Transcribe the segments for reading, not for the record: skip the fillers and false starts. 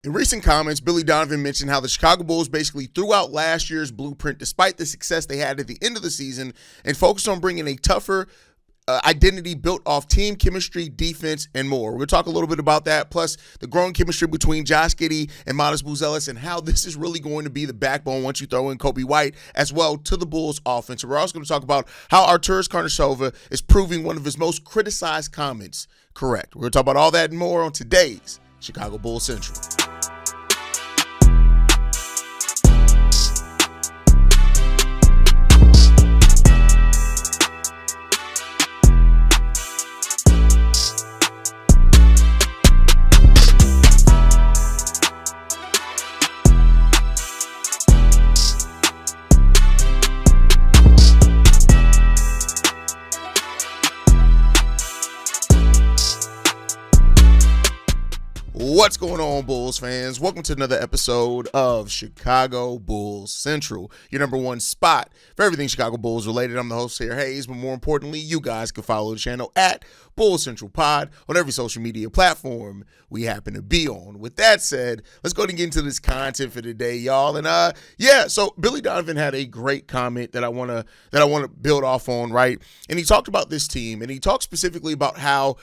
In recent comments, Billy Donovan mentioned how the Chicago Bulls basically threw out last year's blueprint despite the success they had at the end of the season and focused on bringing a tougher identity built off team chemistry, defense, and more. We're going to talk a little bit about that, plus the growing chemistry between Josh Giddey and Matas Buzelis and how this is really going to be the backbone once you throw in Coby White as well to the Bulls offense. We're also going to talk about how Arturas Karnisovas is proving one of his most criticized comments correct. We're going to talk about all that and more on today's Chicago Bulls Central. What's going on, Bulls fans? Welcome to another episode of Chicago Bulls Central, your number one spot for everything Chicago Bulls related. I'm the host here, Hayes, but more importantly, you guys can follow the channel at Bulls Central Pod on every social media platform we happen to be on. With that said, let's go ahead and get into this content for today, y'all. And so Billy Donovan had a great comment that I want to build off on, right? And he talked about this team, and he talked specifically about how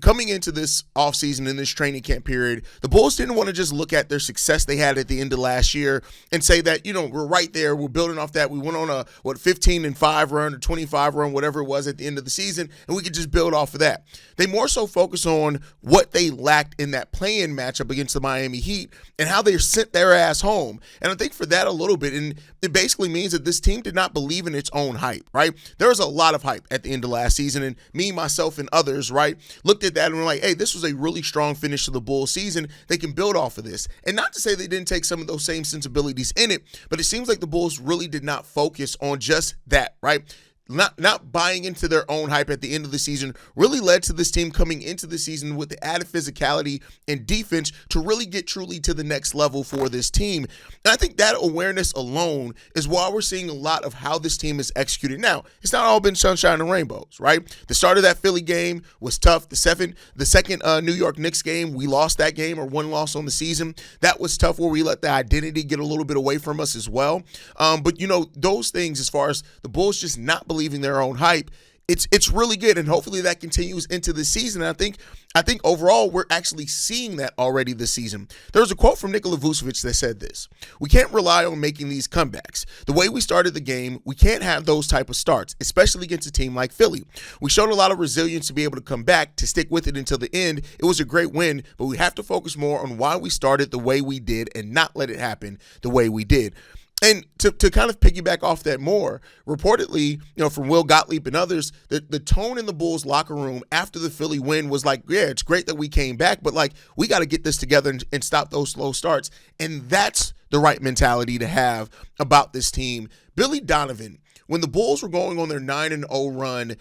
coming into this offseason in this training camp period, the Bulls didn't want to just look at their success they had at the end of last year and say that, we're right there, we're building off that. We went on a 15-5 run or 25 run, whatever it was at the end of the season, and we could just build off of that. They more so focus on what they lacked in that play-in matchup against the Miami Heat and how they sent their ass home. And I think for that a little bit, and it basically means that this team did not believe in its own hype, right? There was a lot of hype at the end of last season, and me, myself, and others, right, looked at that and were like, hey, this was a really strong finish to the Bulls season. They can build off of this. And not to say they didn't take some of those same sensibilities in it, but it seems like the Bulls really did not focus on just that, right? Not buying into their own hype at the end of the season really led to this team coming into the season with the added physicality and defense to really get truly to the next level for this team. And I think that awareness alone is why we're seeing a lot of how this team is executed. Now, it's not all been sunshine and rainbows, right? The start of that Philly game was tough. The second New York Knicks game, we lost that game, or one loss on the season. That was tough, where we let the identity get a little bit away from us as well. But those things, as far as the Bulls just not believing their own hype, it's really good, and hopefully that continues into the season. And I think overall we're actually seeing that already this season. There was a quote from Nikola Vucevic that said this: "We can't rely on making these comebacks. The way we started the game, we can't have those type of starts, especially against a team like Philly. We showed a lot of resilience to be able to come back, to stick with it until the end. It was a great win, but we have to focus more on why we started the way we did and not let it happen the way we did." And to kind of piggyback off that more, reportedly, from Will Gottlieb and others, the tone in the Bulls locker room after the Philly win was like, yeah, it's great that we came back, but we got to get this together and stop those slow starts. And that's the right mentality to have about this team. Billy Donovan, when the Bulls were going on their 9-0 run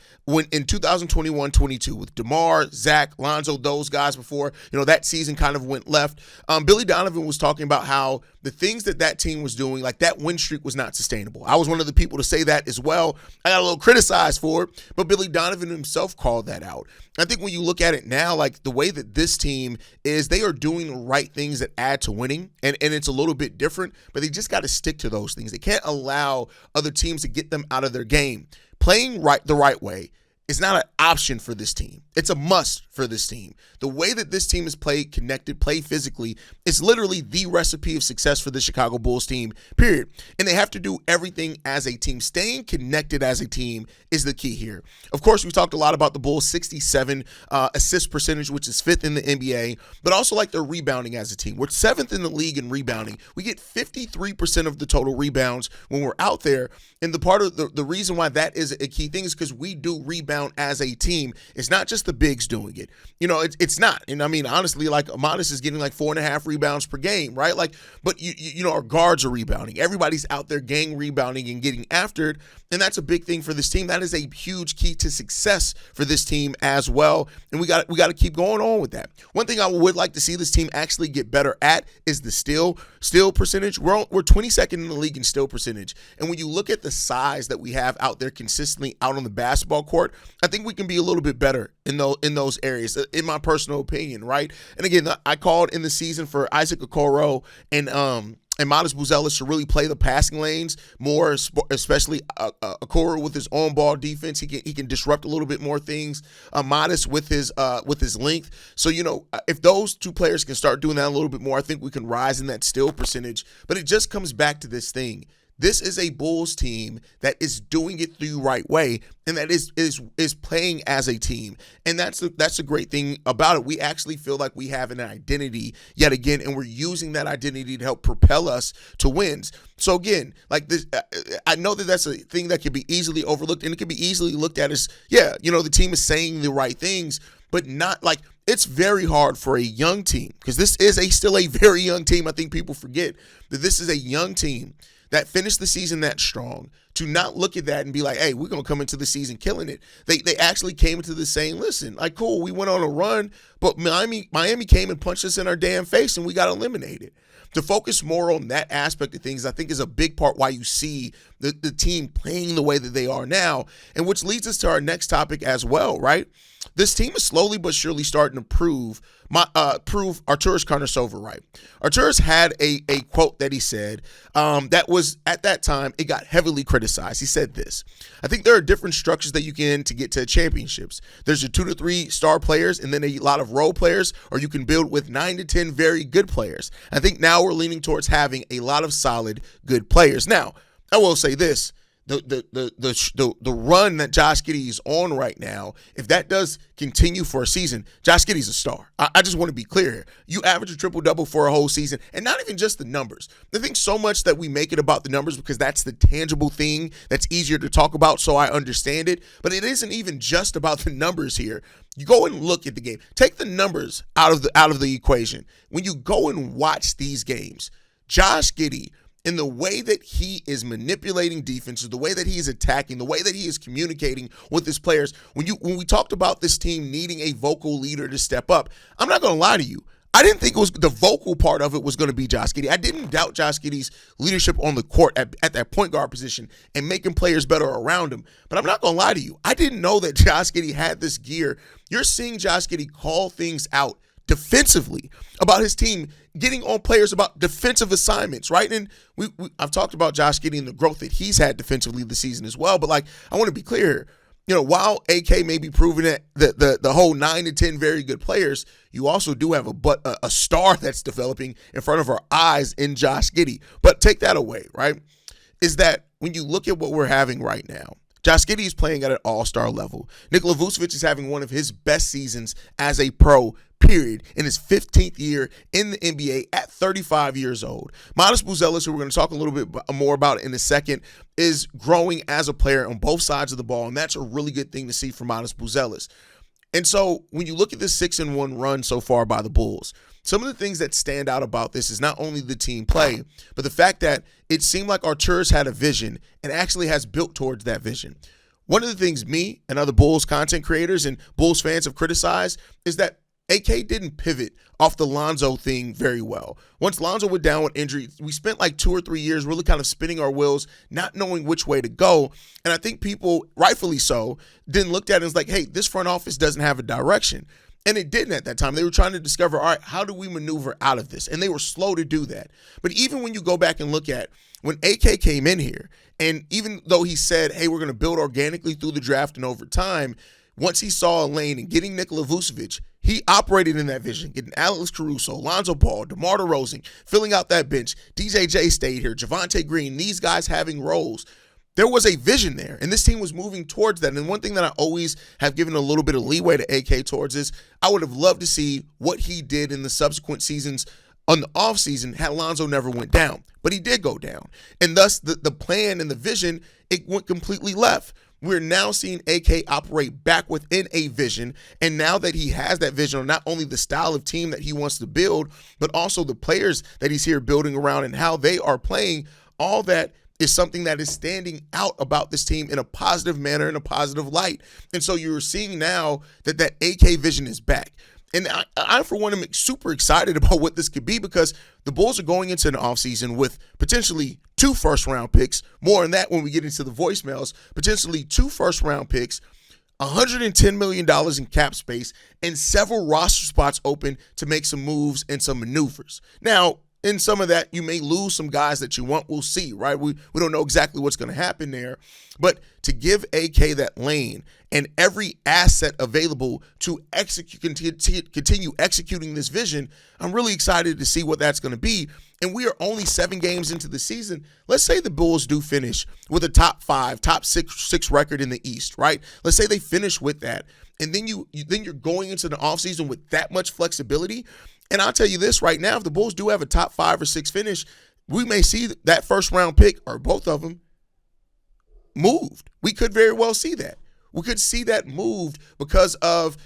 in 2021-22 with DeMar, Zach, Lonzo, those guys before, that season kind of went left, Billy Donovan was talking about how the things that team was doing, like that win streak, was not sustainable. I was one of the people to say that as well. I got a little criticized for it, but Billy Donovan himself called that out. I think when you look at it now, like the way that this team is, they are doing the right things that add to winning, and it's a little bit different, but they just got to stick to those things. They can't allow other teams to get them out of their game. Playing the right way is not an option for this team. It's a must for this team. The way that this team is played, connected, play physically, is literally the recipe of success for the Chicago Bulls team, period. And they have to do everything as a team. Staying connected as a team is the key here. Of course, we talked a lot about the Bulls' 67 assist percentage, which is 5th in the NBA, but also like their rebounding as a team. We're 7th in the league in rebounding. We get 53% of the total rebounds when we're out there. And the part of the reason why that is a key thing is because we do rebound as a team. It's not just the bigs doing it. It's not. And I mean, honestly, like Matas is getting like 4.5 rebounds per game, right? But our guards are rebounding. Everybody's out there gang rebounding and getting after it. And that's a big thing for this team. That is a huge key to success for this team as well. And we got to keep going on with that. One thing I would like to see this team actually get better at is the steal percentage. We're 22nd in the league in steal percentage. And when you look at the size that we have out there consistently out on the basketball court, I think we can be a little bit better in those areas, in my personal opinion, right? And again, I called in the season for Isaac Okoro and Matas Buzelis to really play the passing lanes more, especially Okoro with his on-ball defense. He can disrupt a little bit more things. Matas with his length. So, if those two players can start doing that a little bit more, I think we can rise in that steal percentage. But it just comes back to this thing. This is a Bulls team that is doing it the right way, and that is playing as a team. And that's the great thing about it. We actually feel like we have an identity yet again, and we're using that identity to help propel us to wins. So again, like this, I know that that's a thing that can be easily overlooked, and it can be easily looked at as, the team is saying the right things, but not like it's very hard for a young team, because this is still a very young team. I think people forget that this is a young team that finished the season that strong, to not look at that and be like, hey, we're going to come into the season killing it. They actually came into this saying, listen, like, cool, we went on a run, but Miami came and punched us in our damn face and we got eliminated. To focus more on that aspect of things, I think, is a big part why you see the team playing the way that they are now, and which leads us to our next topic as well, right? This team is slowly but surely starting to prove Arturas Karnisovas right. Arturas had a quote that he said that was, at that time, it got heavily criticized. He said this: I think there are different structures that you can to get to championships. There's your 2 to 3 star players and then a lot of role players, or you can build with 9 to 10 very good players. I think now we're leaning towards having a lot of solid, good players. Now, I will say this. The run that Josh Giddey is on right now, if that does continue for a season, Josh Giddey's a star. I just want to be clear here. You average a triple-double for a whole season, and not even just the numbers. I think so much that we make it about the numbers because that's the tangible thing that's easier to talk about, so I understand it. But it isn't even just about the numbers here. You go and look at the game. Take the numbers out of the equation. When you go and watch these games, Josh Giddey, in the way that he is manipulating defenses, the way that he is attacking, the way that he is communicating with his players. When we talked about this team needing a vocal leader to step up, I'm not going to lie to you. I didn't think it was the vocal part of it was going to be Josh Giddey. I didn't doubt Josh Giddey's leadership on the court at that point guard position and making players better around him. But I'm not going to lie to you. I didn't know that Josh Giddey had this gear. You're seeing Josh Giddey call things out defensively about his team, getting on players about defensive assignments, right? And I've talked about Josh Giddey and the growth that he's had defensively this season as well. But I want to be clear here. While AK may be proving that the whole 9 to 10 very good players, you also do have a star that's developing in front of our eyes in Josh Giddey. But take that away, right? Is that when you look at what we're having right now, Josh Giddey is playing at an all-star level. Nikola Vucevic is having one of his best seasons as a pro, period, in his 15th year in the NBA at 35 years old. Matas Buzelis, who we're going to talk a little bit more about in a second, is growing as a player on both sides of the ball, and that's a really good thing to see from Matas Buzelis. And so when you look at this 6-1 run so far by the Bulls, some of the things that stand out about this is not only the team play, but the fact that it seemed like Arturas had a vision and actually has built towards that vision. One of the things me and other Bulls content creators and Bulls fans have criticized is that AK didn't pivot off the Lonzo thing very well. Once Lonzo went down with injury, we spent like 2 or 3 years really kind of spinning our wheels, not knowing which way to go. And I think people, rightfully so, then looked at it and was like, hey, this front office doesn't have a direction. And it didn't at that time. They were trying to discover, all right, how do we maneuver out of this? And they were slow to do that. But even when you go back and look at when AK came in here, and even though he said, hey, we're going to build organically through the draft and over time, once he saw a lane and getting Nikola Vucevic, he operated in that vision, getting Alex Caruso, Lonzo Ball, DeMar DeRozan, filling out that bench. DJJ stayed here, Javonte Green, these guys having roles. There was a vision there, and this team was moving towards that. And one thing that I always have given a little bit of leeway to AK towards is I would have loved to see what he did in the subsequent seasons on the offseason had Lonzo never went down. But he did go down. And thus, the plan and the vision, it went completely left. We're now seeing AK operate back within a vision, and now that he has that vision on not only the style of team that he wants to build, but also the players that he's here building around and how they are playing, all that is something that is standing out about this team in a positive manner, in a positive light. And so you're seeing now that AK vision is back. And I for one, am super excited about what this could be because the Bulls are going into an offseason with potentially 2 first-round picks. More on that when we get into the voicemails. Potentially 2 first-round picks, $110 million in cap space, and several roster spots open to make some moves and some maneuvers. Now, in some of that, you may lose some guys that you want. We'll see, right? We don't know exactly what's going to happen there. But to give AK that lane and every asset available to continue executing this vision, I'm really excited to see what that's going to be. And we are only 7 games into the season. Let's say the Bulls do finish with a top 5, top six record in the East, right? Let's say they finish with that. And then you're going into the offseason with that much flexibility. And I'll tell you this right now, if the Bulls do have a top 5 or 6 finish, we may see that first round pick or both of them moved. We could very well see that. We could see that moved because of,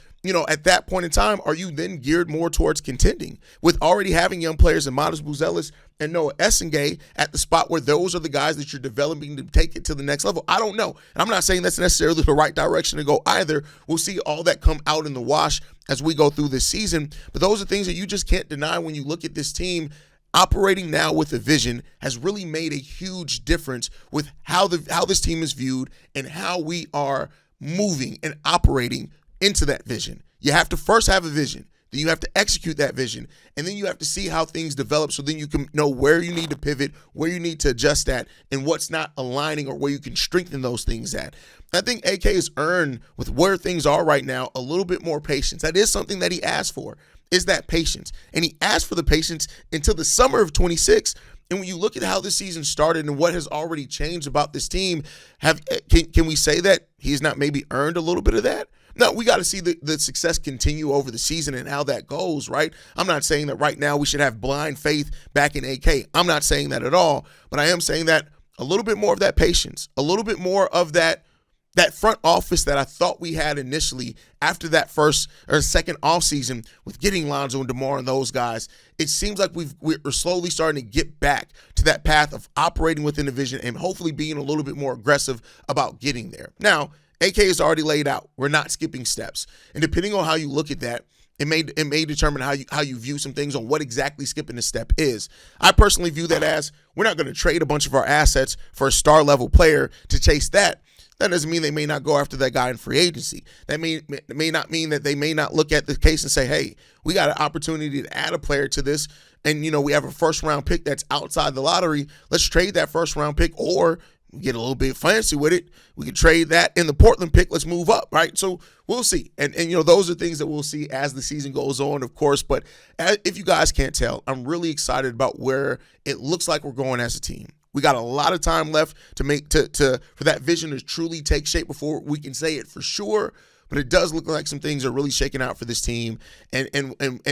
at that point in time, are you then geared more towards contending with already having young players in Matas Buzelis and Noah Essengay at the spot where those are the guys that you're developing to take it to the next level? I don't know. And I'm not saying that's necessarily the right direction to go either. We'll see all that come out in the wash as we go through this season. But those are things that you just can't deny when you look at this team. Operating now with a vision has really made a huge difference with how this team is viewed and how we are moving and operating into that vision. You have to first have a vision, then you have to execute that vision, and then you have to see how things develop so then you can know where you need to pivot, where you need to adjust at, and what's not aligning or where you can strengthen those things at. I think AK has earned, with where things are right now, a little bit more patience. That is something that he asked for, is that patience. And he asked for the patience until the summer of 26. And when you look at how this season started and what has already changed about this team, can we say that he's not maybe earned a little bit of that? No, we got to see the success continue over the season and how that goes, right? I'm not saying that right now we should have blind faith back in AK. I'm not saying that at all. But I am saying that a little bit more of that patience, a little bit more of that front office that I thought we had initially after that first or second offseason with getting Lonzo and DeMar and those guys. It seems like we're slowly starting to get back to that path of operating within the vision and hopefully being a little bit more aggressive about getting there. Now, AK is already laid out. We're not skipping steps. And depending on how you look at that, it may determine how you view some things on what exactly skipping a step is. I personally view that as we're not going to trade a bunch of our assets for a star-level player to chase that. That doesn't mean they may not go after that guy in free agency. That may not mean that they may not look at the case and say, hey, we got an opportunity to add a player to this, and, we have a first-round pick that's outside the lottery. Let's trade that first-round pick, or get a little bit fancy with it. We can trade that in the Portland pick. Let's move up, right? So we'll see. And those are things that we'll see as the season goes on, of course. But if you guys can't tell, I'm really excited about where it looks like we're going as a team. We got a lot of time left to for that vision to truly take shape before we can say it for sure. But it does look like some things are really shaking out for this team, and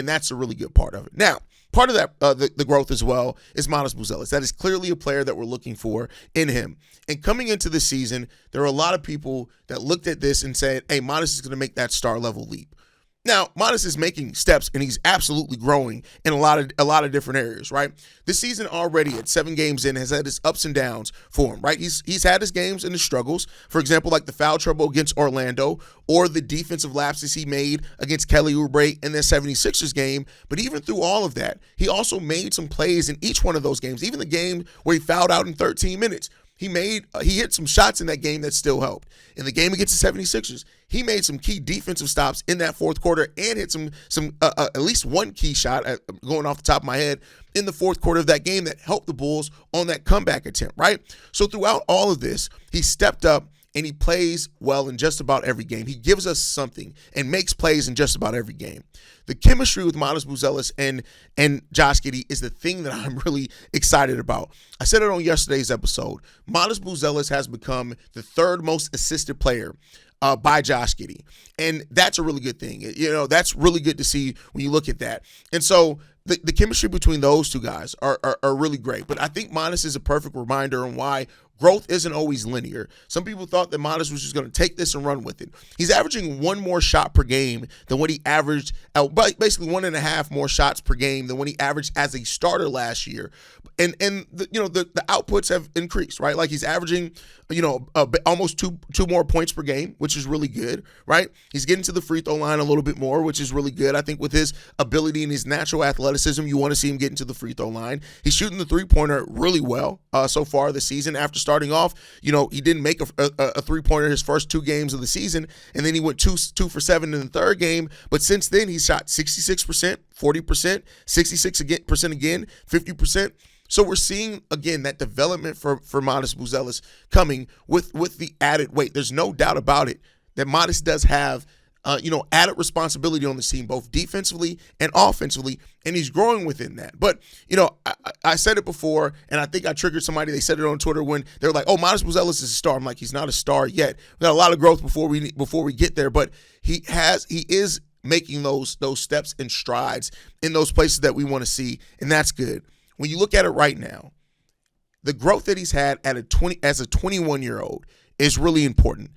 that's a really good part of it. Now, part of that, the growth as well, is Matas Buzelis. That is clearly a player that we're looking for in him. And coming into the season, there are a lot of people that looked at this and said, hey, Matas is going to make that star-level leap. Now, Matas is making steps, and he's absolutely growing in a lot of different areas, right? This season already at 7 games in has had his ups and downs for him, right? He's had his games and his struggles. For example, like the foul trouble against Orlando or the defensive lapses he made against Kelly Oubre in the 76ers game. But even through all of that, he also made some plays in each one of those games, even the game where he fouled out in 13 minutes. He hit some shots in that game that still helped. In the game against the 76ers, he made some key defensive stops in that fourth quarter and hit some at least one key shot, going off the top of my head, in the fourth quarter of that game that helped the Bulls on that comeback attempt, right? So throughout all of this, he stepped up and he plays well in just about every game. He gives us something and makes plays in just about every game. The chemistry with Matas Buzelis and Josh Giddey is the thing that I'm really excited about. I said it on yesterday's episode. Matas Buzelis has become the 3rd most assisted player by Josh Giddey. And that's a really good thing. That's really good to see when you look at that. And so the chemistry between those two guys are really great. But I think Matas is a perfect reminder on why growth isn't always linear. Some people thought that Matas was just going to take this and run with it. He's averaging 1 more shot per game than what he averaged, basically 1.5 more shots per game than what he averaged as a starter last year. And the outputs have increased, right? Like he's averaging, almost two more points per game, which is really good, right? He's getting to the free throw line a little bit more, which is really good. I think with his ability and his natural athleticism, you want to see him get into the free throw line. He's shooting the three-pointer really well so far this season after starting starting off, you know, he didn't make a three-pointer his first 2 games of the season, and then he went 2 for 7 in the third game. But since then, he shot 66%, 40%, 66% again, 50%. So we're seeing, again, that development for Matas Buzelis coming with the added weight. There's no doubt about it that Matas does have added responsibility on the team, both defensively and offensively, and he's growing within that. But, I said it before, and I think I triggered somebody. They said it on Twitter when they were like, oh, Matas Buzelis is a star. I'm like, he's not a star yet. We got a lot of growth before we get there, but he is making those steps and strides in those places that we want to see, and that's good. When you look at it right now, the growth that he's had as a 21-year-old is really important.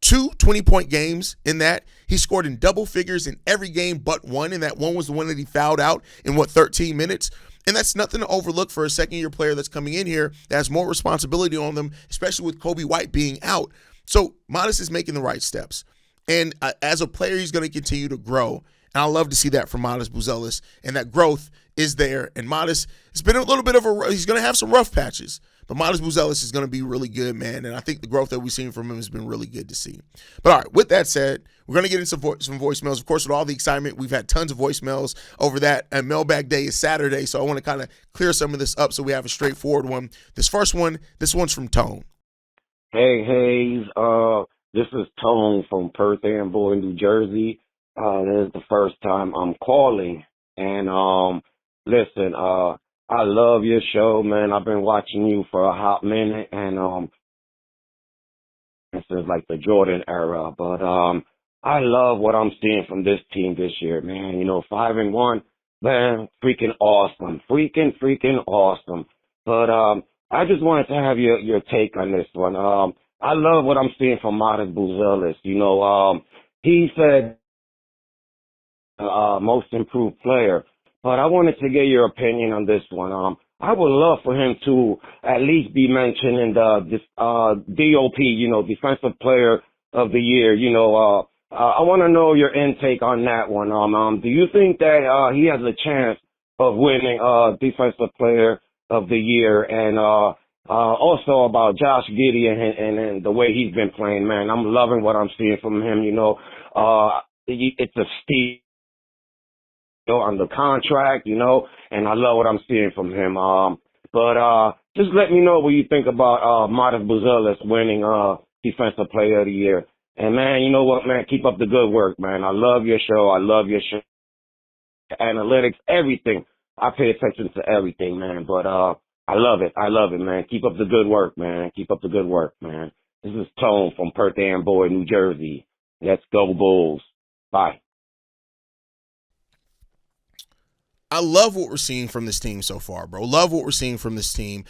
2 20-point games in that. He scored in double figures in every game but one, and that one was the one that he fouled out in, 13 minutes? And that's nothing to overlook for a second-year player that's coming in here that has more responsibility on them, especially with Coby White being out. So Matas is making the right steps. And as a player, he's going to continue to grow. And I love to see that from Matas Buzelis, and that growth is there. And Matas, it's been a little bit of he's going to have some rough patches, but Matas Buzelis is going to be really good, man. And I think the growth that we've seen from him has been really good to see. But all right, with that said, we're going to get into some voicemails. Of course, with all the excitement, we've had tons of voicemails over that. And Mailbag Day is Saturday, so I want to kind of clear some of this up so we have a straightforward one. This one's from Tone. Hey, Hayes. This is Tone from Perth Amboy, New Jersey. This is the first time I'm calling. And listen, I love your show, man. I've been watching you for a hot minute, and this is like the Jordan era. But I love what I'm seeing from this team this year, man. 5-1, man, freaking awesome, freaking awesome. But I just wanted to have your take on this one. I love what I'm seeing from Matas Buzelis. He said most improved player. But I wanted to get your opinion on this one. I would love for him to at least be mentioned in this DOP, Defensive Player of the Year. I want to know your intake on that one. Do you think that he has a chance of winning Defensive Player of the Year? And also about Josh Giddey and the way he's been playing, man. I'm loving what I'm seeing from him. It's a steep on the contract, and I love what I'm seeing from him. But just let me know what you think about Matas Buzelis winning Defensive Player of the Year. And, man, you know what, man? Keep up the good work, man. I love your show. Analytics, everything. I pay attention to everything, man. But I love it, man. Keep up the good work, man. This is Tone from Perth Amboy, New Jersey. Let's go, Bulls. Bye. I love what we're seeing from this team so far, bro. Love what we're seeing from this team.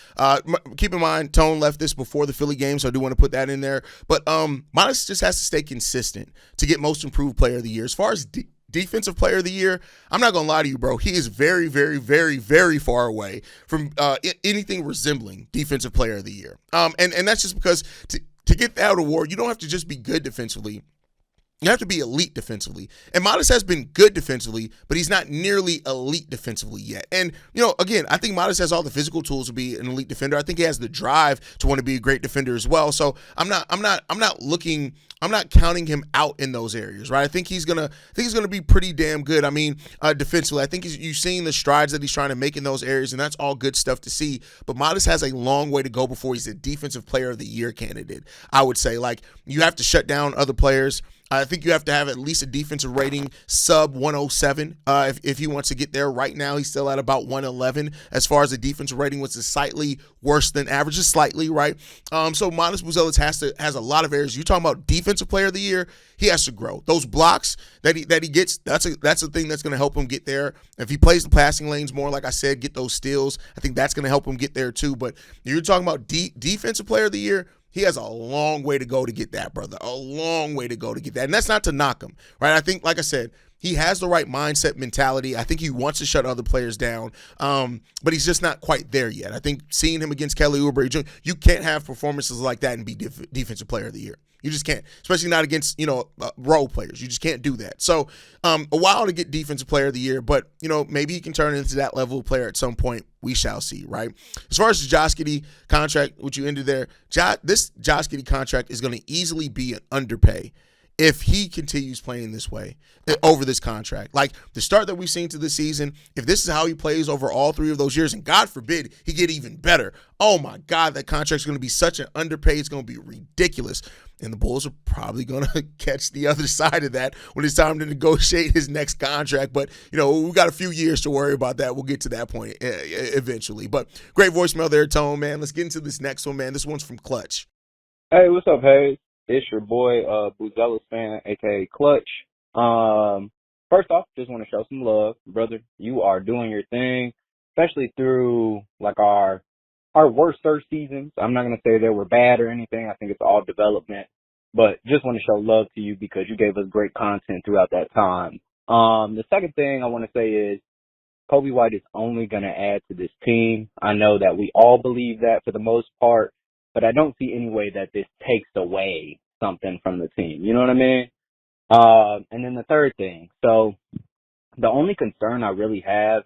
Keep in mind, Tone left this before the Philly game, so I do want to put that in there. But Matas just has to stay consistent to get most improved player of the year. As far as defensive player of the year, I'm not going to lie to you, bro. He is very, very, very, very far away from anything resembling defensive player of the year. And that's just because to get that award, you don't have to just be good defensively. You have to be elite defensively. And Matas has been good defensively, but he's not nearly elite defensively yet. And, again, I think Matas has all the physical tools to be an elite defender. I think he has the drive to want to be a great defender as well. So I'm not counting him out in those areas, right? I think he's gonna be pretty damn good. I mean, defensively, I think you've seen the strides that he's trying to make in those areas, and that's all good stuff to see. But Matas has a long way to go before he's a Defensive Player of the Year candidate. I would say, you have to shut down other players. I think you have to have at least a defensive rating sub 107 if he wants to get there. Right now, he's still at about 111 as far as the defensive rating, which is slightly worse than average, just slightly, right? So Matas Buzelis has a lot of areas. You're talking about Defensive Player of the Year, he has to grow. Those blocks that he gets, that's a thing that's going to help him get there. If he plays the passing lanes more, like I said, get those steals, I think that's going to help him get there too. But you're talking about Defensive Player of the Year, he has a long way to go to get that, brother. A long way to go to get that. And that's not to knock him, right? I think, like I said, he has the right mindset mentality. I think he wants to shut other players down, but he's just not quite there yet. I think seeing him against Kelly Oubre Jr., you can't have performances like that and be defensive player of the year. You just can't, especially not against, role players. You just can't do that. So a while to get defensive player of the year, but, maybe he can turn into that level of player at some point. We shall see, right? As far as the Josh Giddey contract, which you ended there, this Josh Giddey contract is going to easily be an underpay if he continues playing this way over this contract. Like the start that we've seen to the season, if this is how he plays over all 3 of those years, and God forbid he get even better, oh my God, that contract's going to be such an underpay. It's going to be ridiculous. And the Bulls are probably going to catch the other side of that when it's time to negotiate his next contract. But, we got a few years to worry about that. We'll get to that point eventually. But great voicemail there, Tone, man. Let's get into this next one, man. This one's from Clutch. Hey, what's up, Hayes? It's your boy, Buzelis fan, a.k.a. Clutch. First off, just want to show some love. Brother, you are doing your thing, especially through, our worst third seasons. I'm not going to say they were bad or anything. I think it's all development. But just want to show love to you because you gave us great content throughout that time. The second thing I want to say is Coby White is only going to add to this team. I know that we all believe that for the most part, but I don't see any way that this takes away something from the team. You know what I mean? And then the third thing. So the only concern I really have,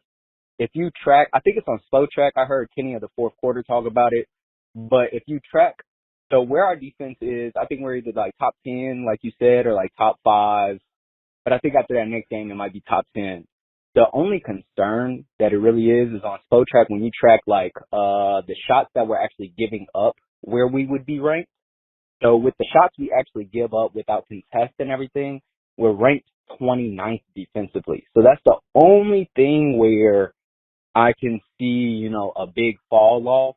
if you track, I think it's on Slow Track. I heard Kenny of the fourth quarter talk about it. But if you track, so where our defense is, I think we're either top 10, like you said, or top 5. But I think after that next game, it might be top 10. The only concern that it really is on Slow Track when you track the shots that we're actually giving up where we would be ranked. So with the shots we actually give up without contest and everything, we're ranked 29th defensively. So that's the only thing where I can see, a big fall off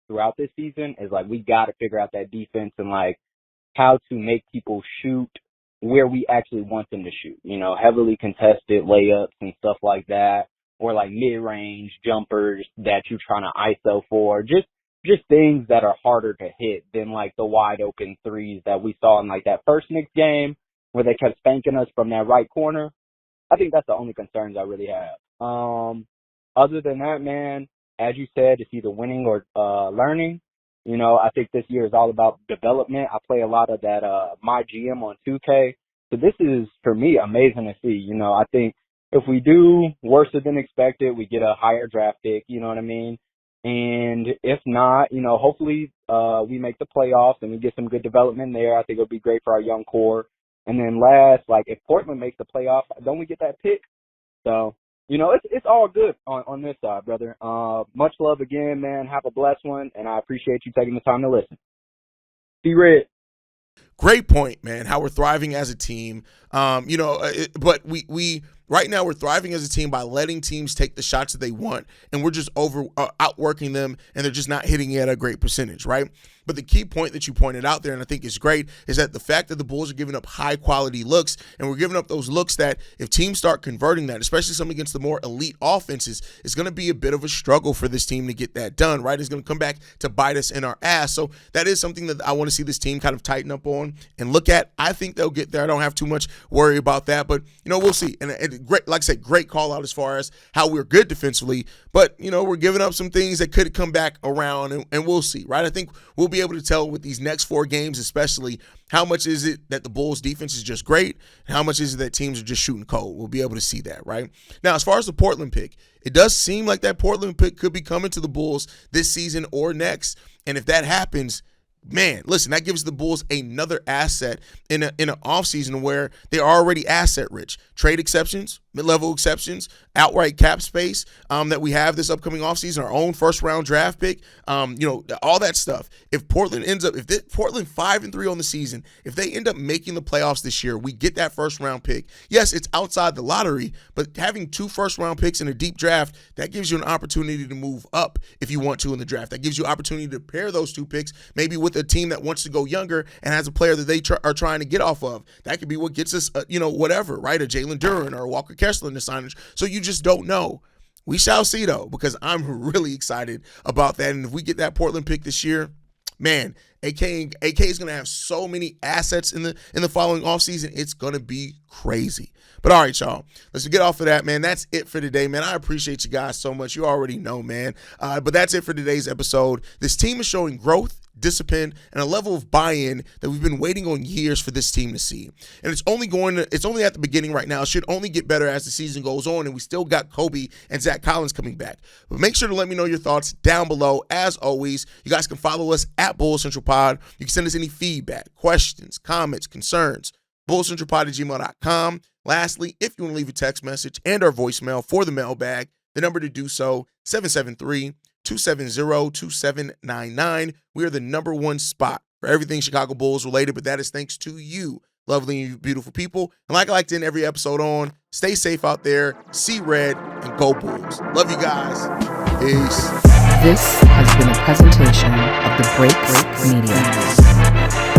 throughout this season is we got to figure out that defense and how to make people shoot where we actually want them to shoot, heavily contested layups and stuff like that, or mid-range jumpers that you're trying to ISO for, just things that are harder to hit than the wide open threes that we saw in that first Knicks game where they kept spanking us from that right corner. I think that's the only concerns I really have. Other than that, man, as you said, it's either winning or learning. I think this year is all about development. I play a lot of that My GM on 2K. So this is, for me, amazing to see. I think if we do worse than expected, we get a higher draft pick, you know what I mean? And if not, hopefully we make the playoffs and we get some good development there. I think it'll be great for our young core. And then last, if Portland makes the playoff, don't we get that pick? So, it's all good on this side, brother. Much love again, man. Have a blessed one, and I appreciate you taking the time to listen. Be red. Great point, man. How we're thriving as a team. But we right now we're thriving as a team by letting teams take the shots that they want, and we're just outworking them, and they're just not hitting it at a great percentage, right? But the key point that you pointed out there, and I think is great, is that the fact that the Bulls are giving up high-quality looks, and we're giving up those looks that if teams start converting that, especially some against the more elite offenses, it's going to be a bit of a struggle for this team to get that done, right? It's going to come back to bite us in our ass. So that is something that I want to see this team kind of tighten up on and look at. I think they'll get there. I don't have too much worry about that, but, we'll see. And great, like I said, great call out as far as how we're good defensively, but, we're giving up some things that could come back around, and we'll see, right? I think we'll be able to tell with these next 4 games, especially, how much is it that the Bulls defense is just great, and how much is it that teams are just shooting cold. We'll be able to see that, right? Now, as far as the Portland pick, it does seem like that Portland pick could be coming to the Bulls this season or next, and if that happens, man, listen, that gives the Bulls another asset in an offseason where they're already asset rich. Trade exceptions, mid-level exceptions, outright cap space that we have this upcoming offseason, our own first-round draft pick, all that stuff. If Portland Portland 5-3 on the season, if they end up making the playoffs this year, we get that first-round pick. Yes, it's outside the lottery, but having 2 first-round picks in a deep draft, that gives you an opportunity to move up if you want to in the draft. That gives you opportunity to pair those 2 picks, maybe with a team that wants to go younger and has a player that they are trying to get off of. That could be what gets us, whatever, right? A Jalen Duren or a Walker Kessler in the signage. So you just don't know. We shall see, though, because I'm really excited about that. And if we get that Portland pick this year, man, AK is going to have so many assets in the following offseason. It's going to be crazy. But all right, y'all, let's get off of that, man. That's it for today, man. I appreciate you guys so much. You already know, man. But that's it for today's episode. This team is showing growth, discipline, and a level of buy-in that we've been waiting on years for this team to see. And it's only at the beginning right now. It should only get better as the season goes on, and we still got Coby and Zach Collins coming back. But make sure to let me know your thoughts down below. As always, you guys can follow us at Bulls Central Pod. You can send us any feedback, questions, comments, concerns, bullscentralpod@gmail.com. Lastly, if you want to leave a text message and our voicemail for the mailbag, the number to do so, 773-270-2799. We are the #1 spot for everything Chicago Bulls related, but that is thanks to you, lovely and beautiful people. And like I like to end every episode on, stay safe out there, see red, and go Bulls. Love you guys. Peace. This has been a presentation of the Break Media.